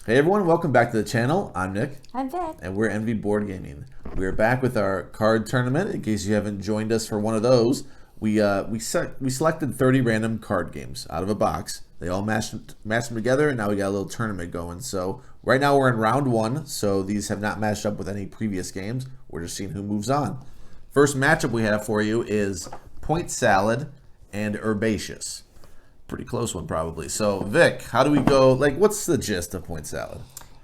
Hey everyone, welcome back to the channel. I'm Nick. I'm Vic. And we're Envy Board Gaming. We're back with our card tournament. In case you haven't joined us for one of those, we selected 30 random card games out of a box. They all matched them together, and now we got a little tournament going. So right now we're in round one, so these have not matched up with any previous games. We're just seeing who moves on. First matchup we have for you is Point Salad and Herbaceous. Pretty close one probably. So Vic, how do we go? Like, what's the gist of Point Salad?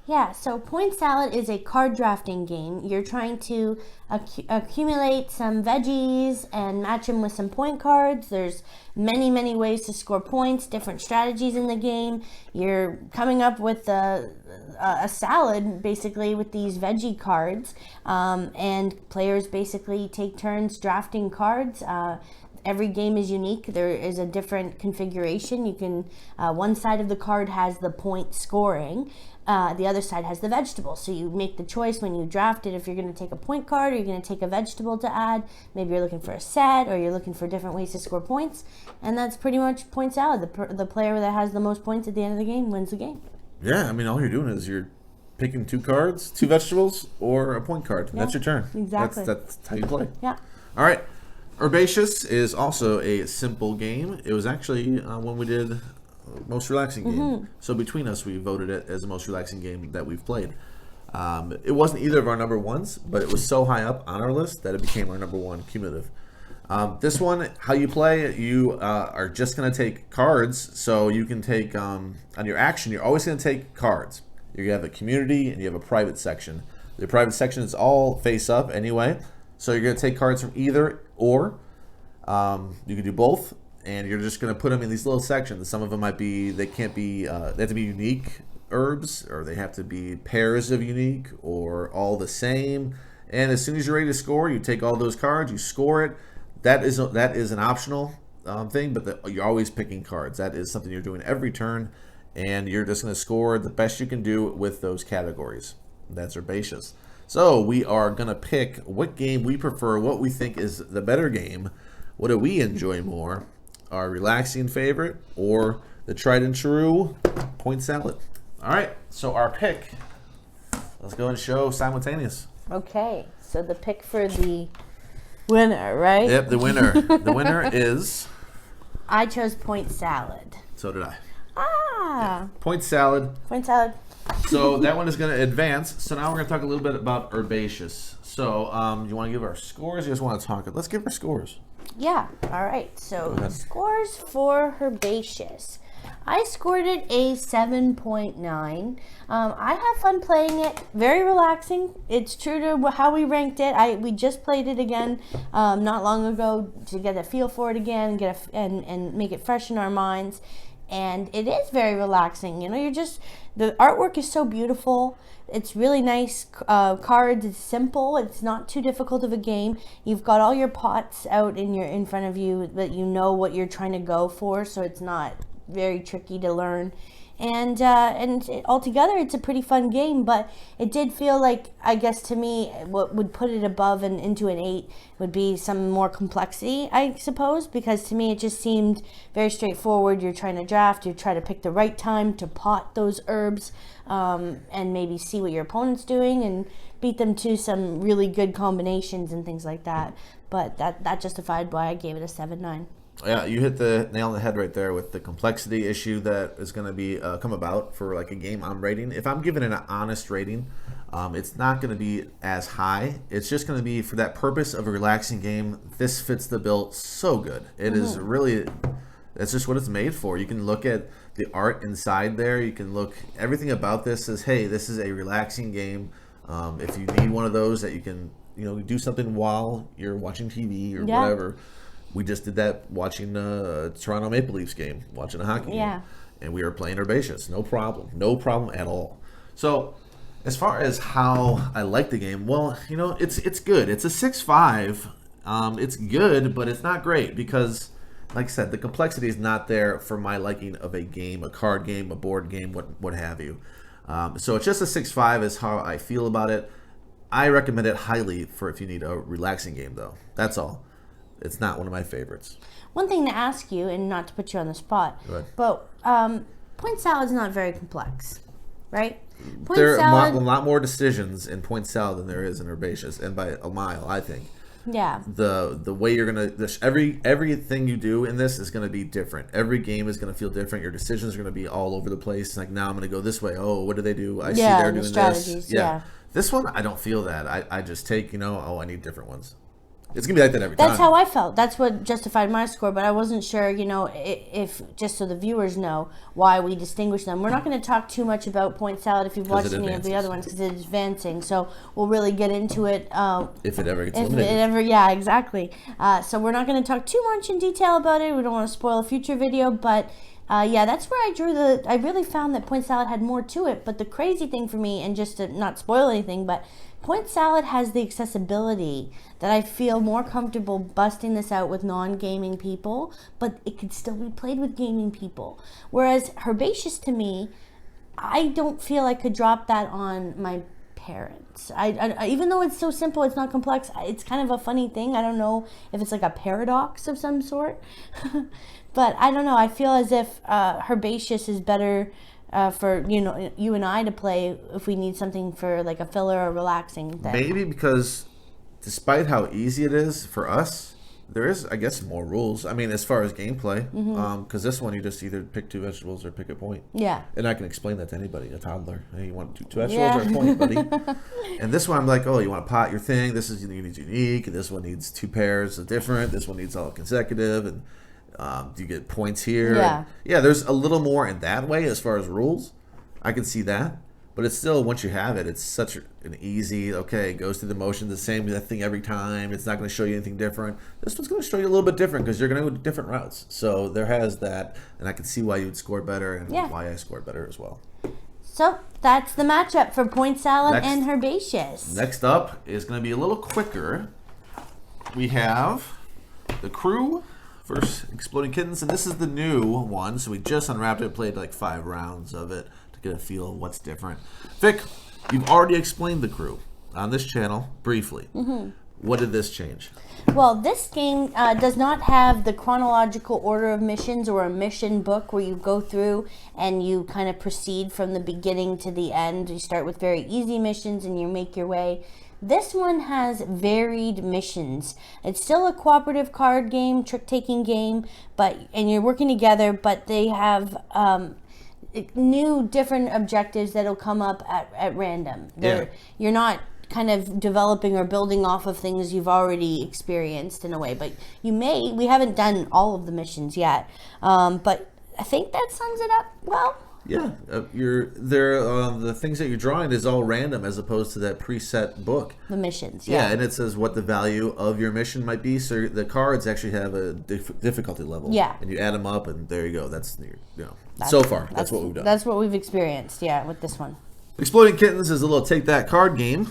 Yeah, so Point Salad is a card drafting game. You're trying to accumulate some veggies and match them with some point cards. There's many ways to score points, different strategies in the game. You're coming up with a salad basically with these veggie cards, and players basically take turns drafting cards. Every game is unique. There is a different configuration. You can, one side of the card has the point scoring, the other side has the vegetable. So you make the choice when you draft it if you're going to take a point card or you're going to take a vegetable to add. Maybe you're looking for a set or you're looking for different ways to score points. And that's pretty much Point Salad. The player that has the most points at the end of the game wins the game. Yeah, I mean, all you're doing is you're picking two cards, two vegetables, or a point card. And that's your turn. Exactly. That's how you play. Yeah. All right. Herbaceous is also a simple game. It was actually when we did most relaxing game. So between us, we voted it as the most relaxing game that we've played. It wasn't either of our number ones, but it was so high up on our list that it became our number one cumulative. This one, how you play, you are just going to take cards. So you can take, on your action, you're always going to take cards. You have a community and you have a private section. The private section is all face up anyway. So you're going to take cards from either or. You can do both, and you're just going to put them in these little sections. Some of them might be, they have to be unique herbs, or they have to be pairs of unique, or all the same. And as soon as you're ready to score, you take all those cards, you score it. That is an optional thing, but you're always picking cards. That is something you're doing every turn, and you're just going to score the best you can do with those categories. That's herbaceous. So we are going to pick what game we prefer, what we think is the better game. What do we enjoy more? Our relaxing favorite or the tried and true Point Salad? All right, so our pick. Let's go and show simultaneous. Okay, so the pick for the winner, right? Yep, the winner. The winner is... I chose Point Salad. So did I. Ah! Point Salad. Point Salad. So that one is going to advance. So now we're going to talk a little bit about Herbaceous. So you want to give our scores? You just want to talk? Let's give our scores. Yeah. All right. So scores for Herbaceous. I scored it a 7.9. I have fun playing it. Very relaxing. It's true to how we ranked it. We just played it again not long ago to get a feel for it again, and make it fresh in our minds. And it is very relaxing. You know, the artwork is so beautiful. It's really nice cards. It's simple. It's not too difficult of a game. You've got all your pots out in front of you that you know what you're trying to go for, so it's not very tricky to learn. And altogether, it's a pretty fun game, but it did feel like, I guess to me, what would put it above and into an 8 would be some more complexity, I suppose, because to me it just seemed very straightforward. You're trying to draft, you try to pick the right time to pot those herbs, and maybe see what your opponent's doing and beat them to some really good combinations and things like that. But that justified why I gave it a 7.9. Yeah, you hit the nail on the head right there with the complexity issue that is going to be come about for like a game I'm rating. If I'm giving it an honest rating, it's not going to be as high. It's just going to be for that purpose of a relaxing game. This fits the bill so good. It is really, that's just what it's made for. You can look at the art inside there. You can look, everything about this says, hey, this is a relaxing game. If you need one of those that you can, do something while you're watching TV or whatever. We just did that watching Toronto Maple Leafs game, watching a hockey game. And we were playing Herbaceous. No problem at all. So as far as how I like the game, well, it's good. It's a 6.5. It's good, but it's not great because, like I said, the complexity is not there for my liking of a game, a card game, a board game, what have you. So it's just a 6.5 is how I feel about it. I recommend it highly for if you need a relaxing game, though. That's all. It's not one of my favorites. One thing to ask you, and not to put you on the spot, but Point Salad is not very complex, right? There are a lot more decisions in point salad than there is in Herbaceous, and by a mile, I think. Yeah. The way you're gonna everything you do in this is gonna be different. Every game is gonna feel different. Your decisions are gonna be all over the place. Like now I'm gonna go this way. Oh, what do they do? I see they're doing this. Yeah. This one I don't feel that. I just take I need different ones. It's gonna be like that every time. That's how I felt. That's what justified my score, but I wasn't sure, if just so the viewers know why we distinguish them. We're not going to talk too much about point salad if you've watched any of the other ones because it's advancing. So we'll really get into it if it ever gets eliminated. Yeah, exactly. So we're not going to talk too much in detail about it. We don't want to spoil a future video, but that's where I really found that point salad had more to it. But the crazy thing for me, and just to not spoil anything, but point salad has the accessibility that I feel more comfortable busting this out with non-gaming people, but it could still be played with gaming people. Whereas Herbaceous, to me, I don't feel I could drop that on my parents. I even though it's so simple, it's not complex, it's kind of a funny thing. I don't know if it's like a paradox of some sort. But I don't know. I feel as if Herbaceous is better for you and I to play if we need something for like a filler or relaxing thing. Maybe because despite how easy it is for us, there is, I guess, more rules. I mean, as far as gameplay, because this one you just either pick 2 vegetables or pick a point. Yeah. And I can explain that to anybody, a toddler. Hey, you want two vegetables or a point, buddy? And this one I'm like, you want to pot your thing. This is unique. And this one needs 2 pairs of different. This one needs all consecutive. And you get points here. Yeah. There's a little more in that way as far as rules. I can see that. But it's still, once you have it, it's such an easy, it goes through the motion, the same thing every time. It's not going to show you anything different. This one's going to show you a little bit different because you're going to go different routes. So there has that, and I can see why you would score better and why I scored better as well. So that's the matchup for point salad and Herbaceous. Next up is going to be a little quicker. We have the Crew versus Exploding Kittens, and this is the new one. So we just unwrapped it, played like 5 rounds of it. Get a feel of what's different. Vic, you've already explained the Crew on this channel briefly. What did this change? Well, this game does not have the chronological order of missions or a mission book where you go through and you kind of proceed from the beginning to the end. You start with very easy missions and you make your way. This one has varied missions. It's still a cooperative card game, trick-taking game, and you're working together, but they have new different objectives that'll come up at random. You're not kind of developing or building off of things you've already experienced in a way, but we haven't done all of the missions yet, but I think that sums it up well. The things that you're drawing is all random as opposed to that preset book. The missions, and it says what the value of your mission might be. So the cards actually have a difficulty level. And you add them up, and there you go. That's so far that's what we've done. That's what we've experienced. With this one. Exploding Kittens is a little take that card game.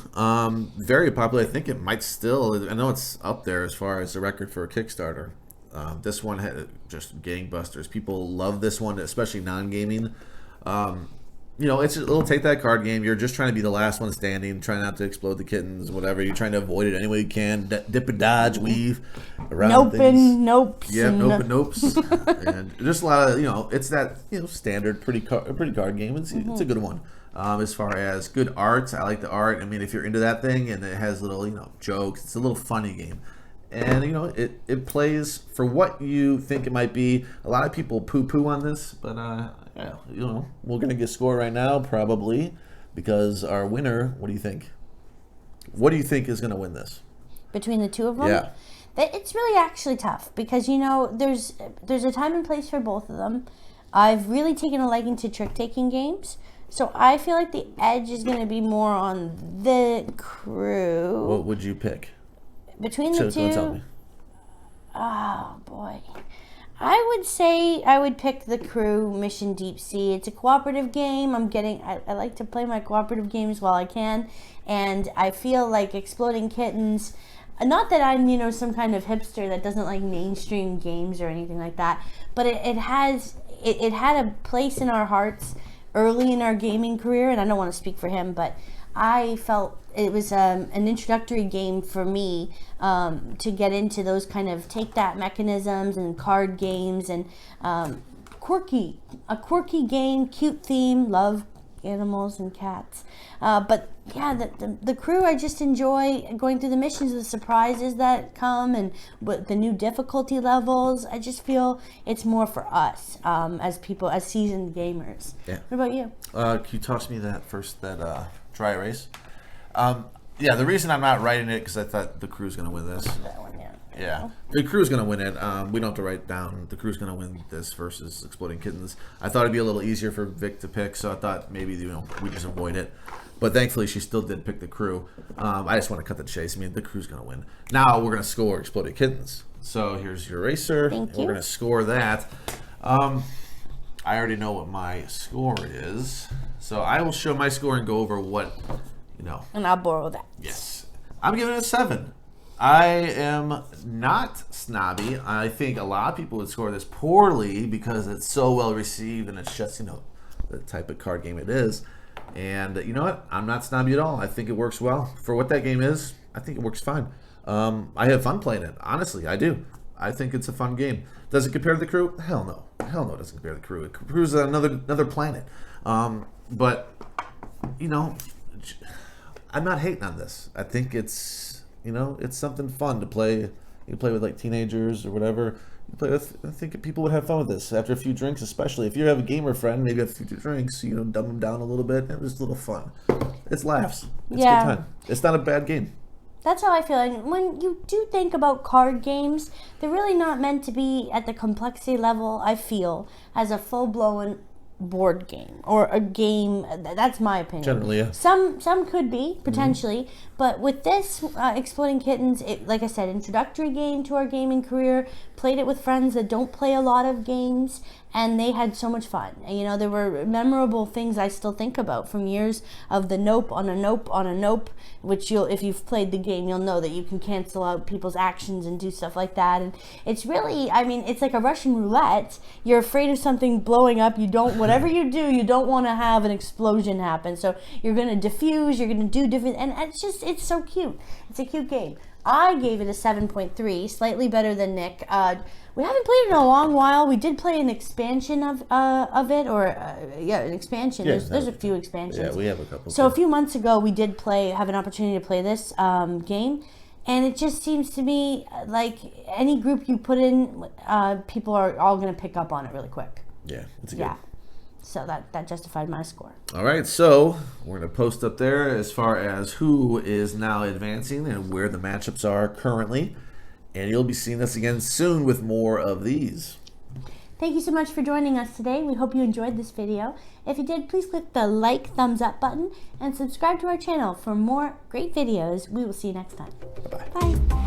Very popular. I think it might still. I know it's up there as far as the record for a Kickstarter. This one had just gangbusters. People love this one, especially non-gaming. It's a little take that card game. You're just trying to be the last one standing, trying not to explode the kittens, whatever. You're trying to avoid it any way you can. Dip and dodge, weave around things. Nopes. Yeah, nope and nopes. And just a lot of, it's that, standard pretty card game. It's a good one. As far as good art, I like the art. I mean, if you're into that thing and it has little, jokes, it's a little funny game. And, it plays for what you think it might be. A lot of people poo-poo on this, but, we're going to get a score right now, probably, because our winner, what do you think? What do you think is going to win this? Between the two of them? Yeah. It's really actually tough because, there's a time and place for both of them. I've really taken a liking to trick-taking games. So I feel like the edge is going to be more on the Crew. What would you pick? Between the two? Tell me. Oh, boy. I would say I would pick the Crew Mission Deep Sea. It's a cooperative game. I like to play my cooperative games while I can. And I feel like Exploding Kittens, not that I'm, some kind of hipster that doesn't like mainstream games or anything like that, but it had a place in our hearts early in our gaming career, and I don't want to speak for him, but I felt it was an introductory game for me to get into those kind of take that mechanisms and card games and a quirky game, cute theme, love animals and cats. But yeah, the crew, I just enjoy going through the missions, the surprises that come, and the new difficulty levels. I just feel it's more for us as people, as seasoned gamers. Yeah. What about you? Can you toss me that dry erase? Yeah, the reason I'm not writing it because I thought the crew's going to win this. That one, yeah. Yeah, the crew's going to win it. We don't have to write down the crew's going to win this versus Exploding Kittens. I thought it'd be a little easier for Vic to pick, so I thought maybe we just avoid it. But thankfully, she still did pick the crew. I just want to cut the chase. I mean, the crew's going to win. Now we're going to score Exploding Kittens. So here's your eraser. Thank you. We're going to score that. I already know what my score is, so I will show my score and go over what, And I'll borrow that. Yes. I'm giving it a 7. I am not snobby. I think a lot of people would score this poorly because it's so well received and it's just, the type of card game it is. And you know what? I'm not snobby at all. I think it works well. For what that game is, I think it works fine. I have fun playing it. Honestly, I do. I think it's a fun game. Does it compare to the crew? Hell no. Hell no, it doesn't compare to the crew. The crew's another planet. But, I'm not hating on this. I think it's it's something fun to play. You play with like teenagers or whatever. You play with. I think people would have fun with this after a few drinks, especially if you have a gamer friend. Maybe have a few drinks. Dumb them down a little bit. And it's a little fun. It's laughs. It's a good time. It's not a bad game. That's how I feel. And when you do think about card games, they're really not meant to be at the complexity level, I feel, as a full-blown board game or a game. That's my opinion. Generally, yeah. Some could be potentially, but with this Exploding Kittens, like I said, introductory game to our gaming career. Played it with friends that don't play a lot of games, and they had so much fun. And, there were memorable things I still think about from years of the nope on a nope on a nope, which if you've played the game, you'll know that you can cancel out people's actions and do stuff like that. And it's really, it's like a Russian roulette. You're afraid of something blowing up. Whatever you do, you don't want to have an explosion happen. So you're going to diffuse, you're going to do different, and it's so cute. It's a cute game. I gave it a 7.3, slightly better than Nick. We haven't played it in a long while. We did play an expansion of it, an expansion. Yeah, there's a few expansions. Yeah, we have a couple. So a few months ago, we did have an opportunity to play this game, and it just seems to me like any group you put in, people are all going to pick up on it really quick. Yeah, it's good. Yeah. So that justified my score. All right, so we're going to post up there as far as who is now advancing and where the matchups are currently. And you'll be seeing us again soon with more of these. Thank you so much for joining us today. We hope you enjoyed this video. If you did, please click the thumbs up button and subscribe to our channel for more great videos. We will see you next time. Bye-bye. Bye.